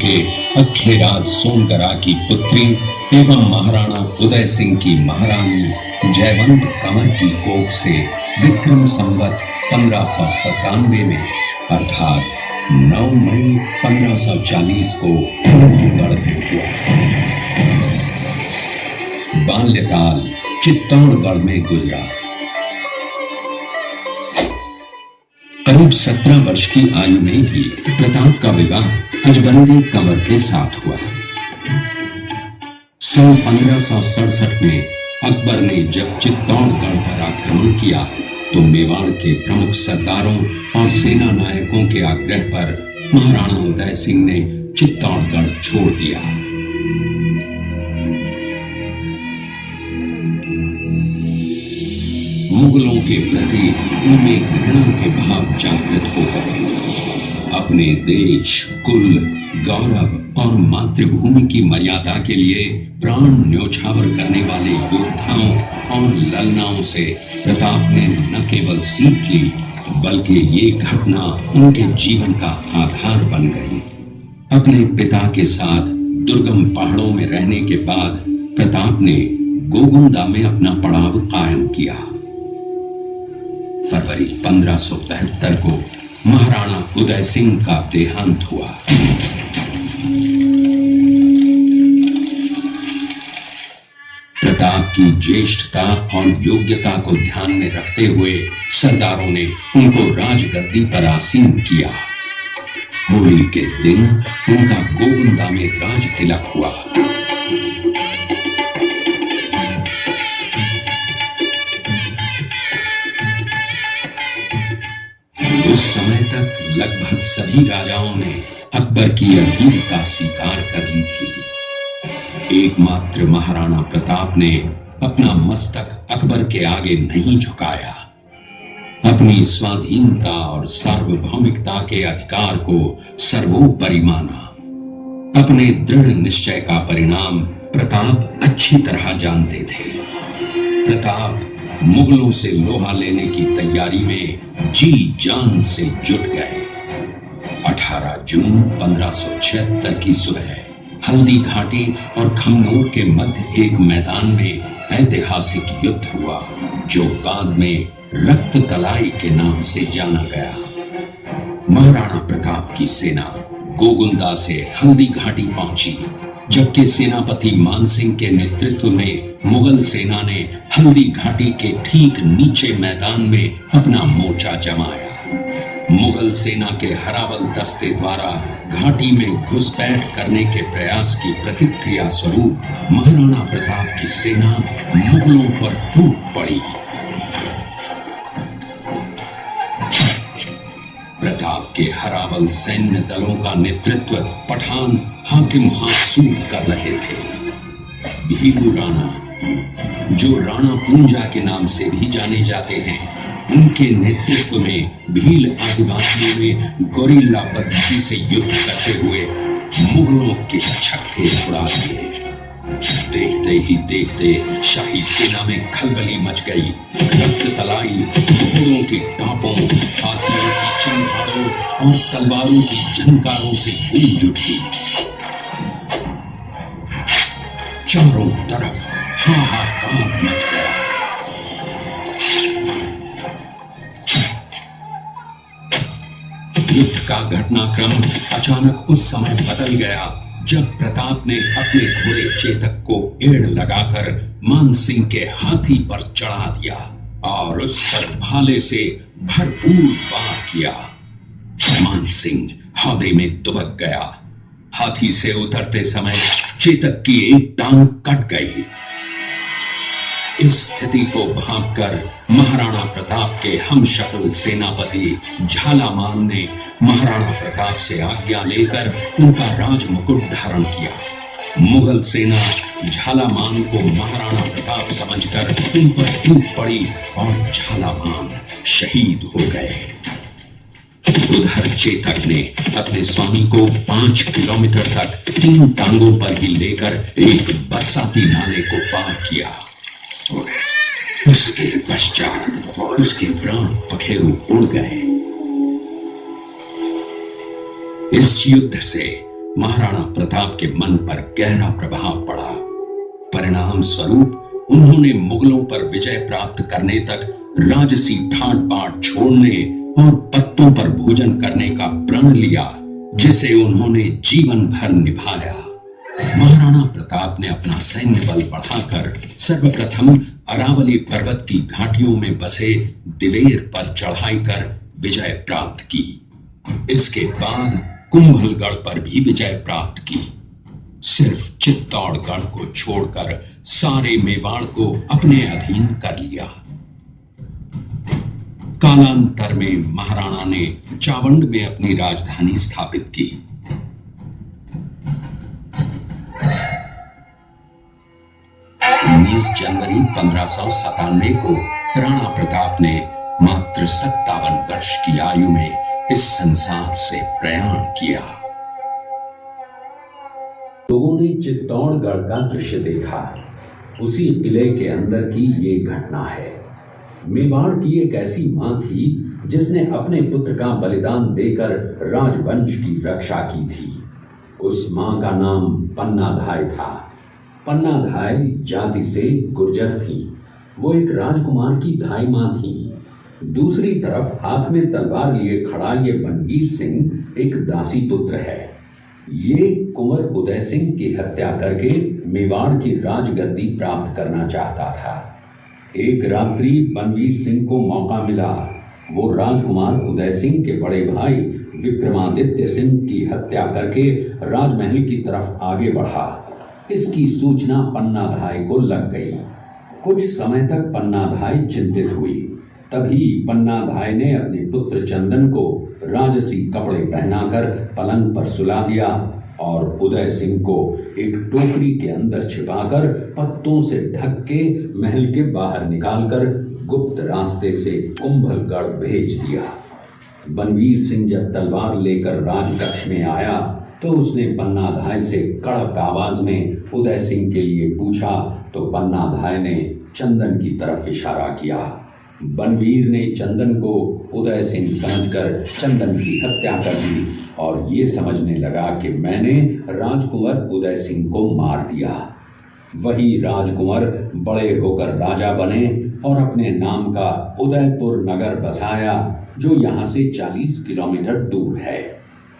के अखेराज सोनगरा की पुत्री एवं महाराणा उदय सिंह की महारानी जयवंत कंवर की कोख से विक्रम संवत 1597 में अर्थात 9 मई 1540 को गढ़ हुआ। बाल्यकाल चित्तौड़गढ़ में गुजरा। करीब 17 वर्ष की आयु में ही प्रताप का विवाह अजबंदी कंवर के साथ हुआ। सन 1567 में अकबर ने जब चित्तौड़गढ़ पर आक्रमण किया तो मेवाड़ के प्रमुख सरदारों और सेना नायकों के आग्रह पर महाराणा उदय सिंह ने चित्तौड़गढ़ छोड़ दिया। मुगलों के प्रति उनमें घृणा के भाव जागृत हो गए। अपने देश, कुल, गौरव और मातृभूमि की मर्यादा के लिए प्राण न्योछावर करने वाले योद्धाओं और ललनाओं से प्रताप ने न केवल सीख ली बल्कि ये घटना उनके जीवन का आधार बन गई। अपने पिता के साथ दुर्गम पहाड़ों में रहने के बाद प्रताप ने गोगुंदा में अपना पड़ाव कायम किया। फरवरी 1572 को महाराणा उदय सिंह का देहांत हुआ। प्रताप की ज्येष्ठता और योग्यता को ध्यान में रखते हुए सरदारों ने उनको राजगद्दी पर आसीन किया। होली के दिन उनका गोगुंदा में राज तिलक हुआ। उस समय तक लगभग सभी राजाओं ने अकबर की वीरता स्वीकार कर ली थी। एकमात्र महाराणा प्रताप ने अपना मस्तक अकबर के आगे नहीं झुकाया। अपनी स्वाधीनता और सार्वभौमिकता के अधिकार को सर्वोपरि माना। अपने दृढ़ निश्चय का परिणाम प्रताप अच्छी तरह जानते थे। प्रताप मुगलों से लोहा लेने की तैयारी में जी जान से जुट गए। 18 जून 1576 की सुबह हल्दी घाटी और खमनोर के मध्य एक मैदान में ऐतिहासिक युद्ध हुआ जो बाद में रक्त तलाई के नाम से जाना गया। महाराणा प्रताप की सेना गोगुंदा से हल्दी घाटी पहुंची, जबकि सेनापति मानसिंह के नेतृत्व में मुगल सेना ने हल्दी घाटी के ठीक नीचे मैदान में अपना मोर्चा जमाया। मुगल सेना के हरावल दस्ते द्वारा घाटी में घुसपैठ करने के प्रयास की प्रतिक्रिया स्वरूप महाराणा प्रताप की सेना मुगलों पर टूट पड़ी। प्रताप के हरावल सैन्य दलों का नेतृत्व पठान हाकिम हासूर कर रहे थे। भीलू राणा, जो राणा पूंजा के नाम से भी जाने जाते हैं, उनके नेतृत्व में भील आदिवासियों ने गोरिल्ला पद्धति से युद्ध करते हुए मुगलों के छक्के छुड़ा दिए। देखते ही देखते शाही सेना में खलबली मच गई। रक्त तलाई घोड़ों की टापों, हाथियों की चंगारों और तलवारों की झंकारों से गूंज उठी। चारों तरफ हाहाकार मच गया। युद्ध का घटनाक्रम अचानक उस समय बदल गया जब प्रताप ने अपने घोड़े चेतक को एड़ लगाकर मानसिंह के हाथी पर चढ़ा दिया और उस पर भाले से भरपूर वार किया। मानसिंह हौदे में दुबक गया। हाथी से उतरते समय चेतक की एक टांग कट गई। इस स्थिति को भांपकर महाराणा प्रताप के हमशक्ल सेनापति झालामान ने महाराणा प्रताप से आज्ञा लेकर उनका राज मुकुट धारण किया। मुगल सेना झालामान को महाराणा प्रताप समझकर उन पर टूट पड़ी और झालामान शहीद हो गए। उधर चेतक ने अपने स्वामी को 5 किलोमीटर तक 3 टांगों पर ही लेकर एक बरसाती नाले को पार किया। उसके पश्चात उसके प्राण पखेरु उड़ गए। इस युद्ध से महाराणा प्रताप के मन पर गहरा प्रभाव पड़ा। परिणाम स्वरूप उन्होंने मुगलों पर विजय प्राप्त करने तक राजसी ठाट बाट छोड़ने और पत्तों पर भोजन करने का प्रण लिया, जिसे उन्होंने जीवन भर निभाया। महाराणा प्रताप ने अपना सैन्य बल बढ़ाकर सर्वप्रथम अरावली पर्वत की घाटियों में बसे दिलेर पर चढ़ाई कर विजय प्राप्त की। इसके बाद कुंभलगढ़ पर भी विजय प्राप्त की। सिर्फ चित्तौड़गढ़ को छोड़कर सारे मेवाड़ को अपने अधीन कर लिया। कालांतर में महाराणा ने चावंड में अपनी राजधानी स्थापित की। 19 जनवरी 1597 को राणा प्रताप ने मात्र 57 वर्ष की आयु में इस संसार से प्रयाण किया। लोगों ने चित्तौड़गढ़ का दृश्य देखा। उसी किले के अंदर की ये घटना है। मेवाड़ की एक ऐसी मां थी जिसने अपने पुत्र का बलिदान देकर राजवंश की रक्षा की थी। उस मां का नाम पन्नाधाय था। पन्नाधाय जाति से गुर्जर थी। वो एक राजकुमार की धाई मां थी। दूसरी तरफ हाथ में तलवार लिए खड़ा ये बनवीर सिंह एक दासी पुत्र है। ये कुंवर उदय सिंह की हत्या करके मेवाड़ की राजगद्दी प्राप्त करना चाहता था। एक रात्रि बनवीर सिंह को मौका मिला। वो राजकुमार उदय सिंह के बड़े भाई विक्रमादित्य सिंह की हत्या करके राजमहल की तरफ आगे बढ़ा। इसकी सूचना पन्नाधाय को लग गई। कुछ समय तक पन्नाधाय चिंतित हुई। तभी पन्नाधाय ने अपने पुत्र चंदन को राजसी कपड़े पहनाकर पलंग पर सुला दिया और उदय सिंह को एक टोकरी के अंदर छिपाकर पत्तों से ढक के महल के बाहर निकालकर गुप्त रास्ते से कुंभलगढ़ भेज दिया। बनवीर सिंह जब तलवार लेकर राजकक्ष में आया तो उसने पन्नाधाय से कड़क आवाज में उदय सिंह के लिए पूछा तो पन्नाधाय ने चंदन की तरफ इशारा किया। बनवीर ने चंदन को उदय सिंह समझकर चंदन की हत्या कर दी और ये समझने लगा कि मैंने राजकुंवर उदय सिंह को मार दिया। वही राजकुंवर बड़े होकर राजा बने और अपने नाम का उदयपुर नगर बसाया, जो यहाँ से 40 किलोमीटर दूर है।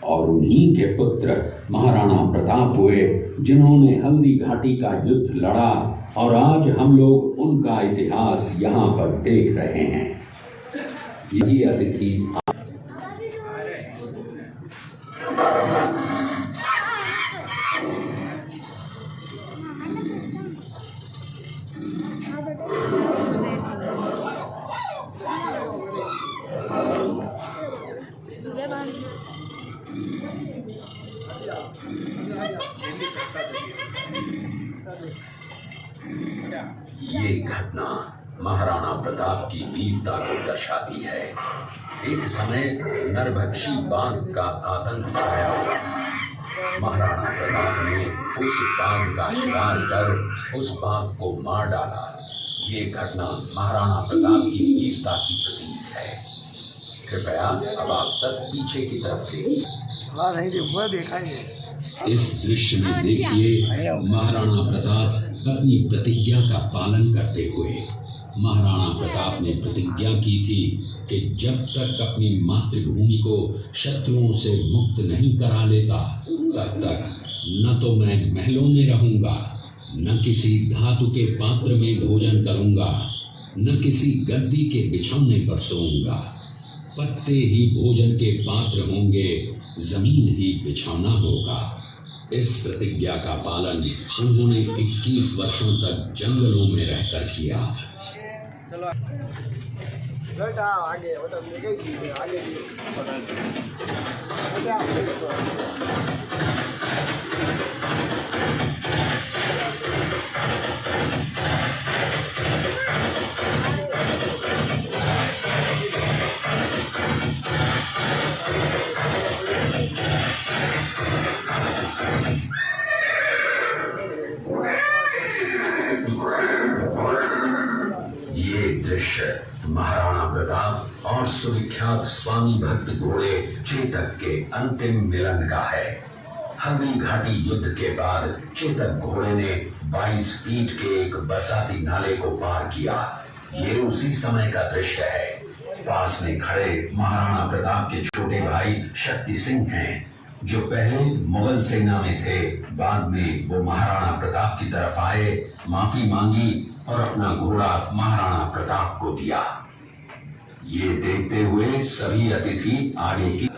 और उन्हीं के पुत्र महाराणा प्रताप हुए, जिन्होंने हल्दी घाटी का युद्ध लड़ा और आज हम लोग उनका इतिहास यहाँ पर देख रहे हैं। यही अतिथि ये घटना महाराणा प्रताप की वीरता को दर्शाती है। एक समय नरभक्षी बाघ का आतंक छाया हुआ। महाराणा प्रताप ने उस बाघ का शिकार कर उस बाघ को मार डाला। ये घटना महाराणा प्रताप की वीरता की प्रतीक है। कृपया अब आप सब पीछे की तरफ देखिए। इस दृश्य में देखिए महाराणा प्रताप अपनी प्रतिज्ञा का पालन करते हुए। महाराणा प्रताप ने प्रतिज्ञा की थी कि जब तक अपनी मातृभूमि को शत्रुओं से मुक्त नहीं करा लेता, तब तक न तो मैं महलों में रहूंगा, न किसी धातु के पात्र में भोजन करूंगा, न किसी गद्दी के बिछौने पर सोऊंगा। पत्ते ही भोजन के पात्र होंगे, जमीन ही बिछौना होगा। इस प्रतिज्ञा का पालन उन्होंने 21 वर्षों तक जंगलों में रहकर किया। ये दृश्य महाराणा प्रताप और सुविख्यात स्वामी भक्त घोड़े चेतक के अंतिम मिलन का है। हल्दी घाटी युद्ध के बाद चेतक घोड़े ने 22 फीट के एक बरसाती नाले को पार किया। ये उसी समय का दृश्य है। पास में खड़े महाराणा प्रताप के छोटे भाई शक्ति सिंह हैं, जो पहले मुगल सेना में थे। बाद में वो महाराणा प्रताप की तरफ आए, माफी मांगी और अपना घोड़ा महाराणा प्रताप को दिया। ये देखते हुए सभी अतिथि आगे की